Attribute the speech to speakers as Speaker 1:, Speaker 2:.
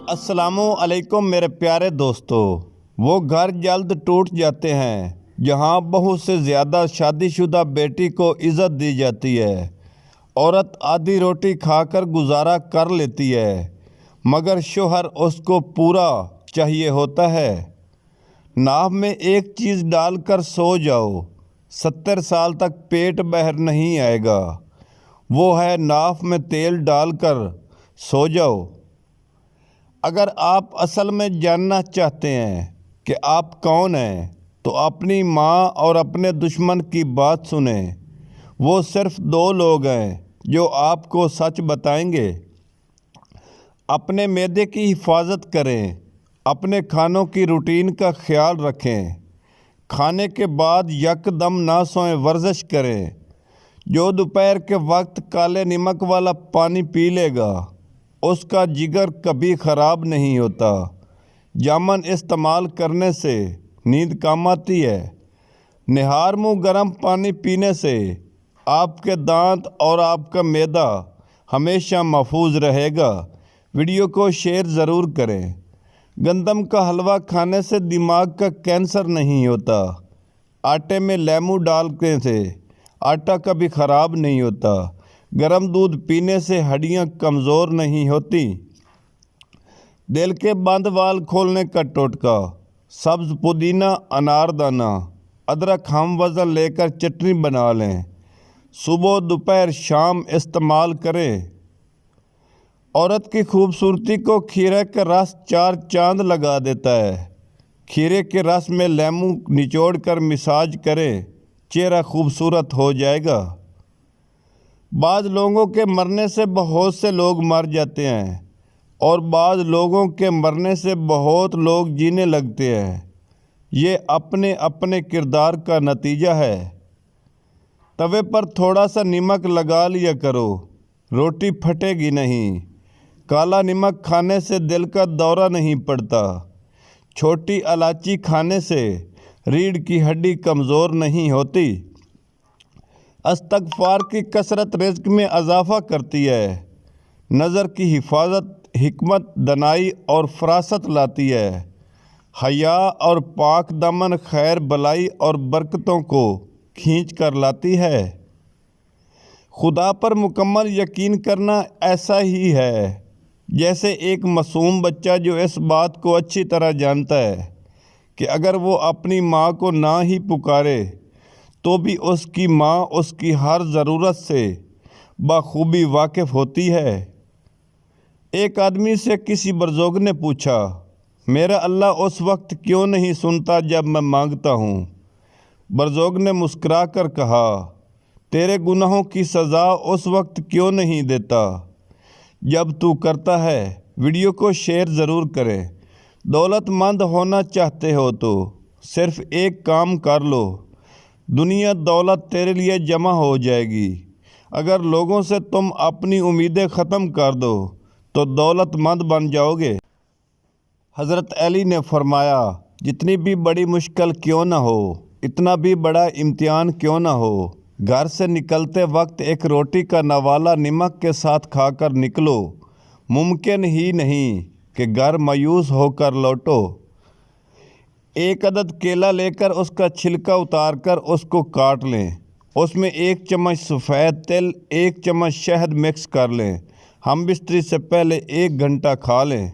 Speaker 1: السلام علیکم میرے پیارے دوستو۔ وہ گھر جلد ٹوٹ جاتے ہیں جہاں بہو سے زیادہ شادی شدہ بیٹی کو عزت دی جاتی ہے۔ عورت آدھی روٹی کھا کر گزارا کر لیتی ہے مگر شوہر اس کو پورا چاہیے ہوتا ہے۔ ناف میں ایک چیز ڈال کر سو جاؤ، 70 سال تک پیٹ باہر نہیں آئے گا۔ وہ ہے ناف میں تیل ڈال کر سو جاؤ۔ اگر آپ اصل میں جاننا چاہتے ہیں کہ آپ کون ہیں تو اپنی ماں اور اپنے دشمن کی بات سنیں۔ وہ صرف 2 لوگ ہیں جو آپ کو سچ بتائیں گے۔ اپنے معدے کی حفاظت کریں، اپنے کھانوں کی روٹین کا خیال رکھیں۔ کھانے کے بعد یکدم نہ سوئیں، ورزش کریں۔ جو دوپہر کے وقت کالے نمک والا پانی پی لے گا اس کا جگر کبھی خراب نہیں ہوتا۔ جامن استعمال کرنے سے نیند کم آتی ہے۔ نہار منہ گرم پانی پینے سے آپ کے دانت اور آپ کا معدہ ہمیشہ محفوظ رہے گا۔ ویڈیو کو شیئر ضرور کریں۔ گندم کا حلوہ کھانے سے دماغ کا کینسر نہیں ہوتا۔ آٹے میں لیموں ڈالنے سے آٹا کبھی خراب نہیں ہوتا۔ گرم دودھ پینے سے ہڈیاں کمزور نہیں ہوتی۔ دل کے بند وال کھولنے کا ٹوٹکا: سبز پودینہ، انار دانہ، ادرک ہم وزن لے کر چٹنی بنا لیں۔ صبح دوپہر شام استعمال کریں۔ عورت کی خوبصورتی کو کھیرے کا رس 4 چاند لگا دیتا ہے۔ کھیرے کے رس میں لیموں نچوڑ کر مساج کریں، چہرہ خوبصورت ہو جائے گا۔ بعض لوگوں کے مرنے سے بہت سے لوگ مر جاتے ہیں اور بعض لوگوں کے مرنے سے بہت لوگ جینے لگتے ہیں۔ یہ اپنے اپنے کردار کا نتیجہ ہے۔ توے پر تھوڑا سا نمک لگا لیا کرو، روٹی پھٹے گی نہیں۔ کالا نمک کھانے سے دل کا دورہ نہیں پڑتا۔ چھوٹی الائچی کھانے سے ریڑھ کی ہڈی کمزور نہیں ہوتی۔ استغفار کی کثرت رزق میں اضافہ کرتی ہے۔ نظر کی حفاظت حکمت، دانائی اور فراست لاتی ہے۔ حیا اور پاک دامن خیر بلائی اور برکتوں کو کھینچ کر لاتی ہے۔ خدا پر مکمل یقین کرنا ایسا ہی ہے جیسے ایک معصوم بچہ جو اس بات کو اچھی طرح جانتا ہے کہ اگر وہ اپنی ماں کو نہ ہی پکارے تو بھی اس کی ماں اس کی ہر ضرورت سے بخوبی واقف ہوتی ہے۔ ایک آدمی سے کسی برزوگ نے پوچھا، میرا اللہ اس وقت کیوں نہیں سنتا جب میں مانگتا ہوں؟ برزوگ نے مسکرا کر کہا، تیرے گناہوں کی سزا اس وقت کیوں نہیں دیتا جب تو کرتا ہے۔ ویڈیو کو شیئر ضرور کریں۔ دولت مند ہونا چاہتے ہو تو صرف ایک کام کر لو، دنیا دولت تیرے لیے جمع ہو جائے گی۔ اگر لوگوں سے تم اپنی امیدیں ختم کر دو تو دولت مند بن جاؤ گے۔ حضرت علی نے فرمایا، جتنی بھی بڑی مشکل کیوں نہ ہو، اتنا بھی بڑا امتحان کیوں نہ ہو، گھر سے نکلتے وقت ایک روٹی کا نوالا نمک کے ساتھ کھا کر نکلو۔ ممکن ہی نہیں کہ گھر مایوس ہو کر لوٹو۔ ایک عدد کیلا لے کر اس کا چھلکا اتار کر اس کو کاٹ لیں۔ اس میں 1 چمچ سفید تل، 1 چمچ شہد مکس کر لیں۔ ہم بستری سے پہلے 1 گھنٹہ کھا لیں۔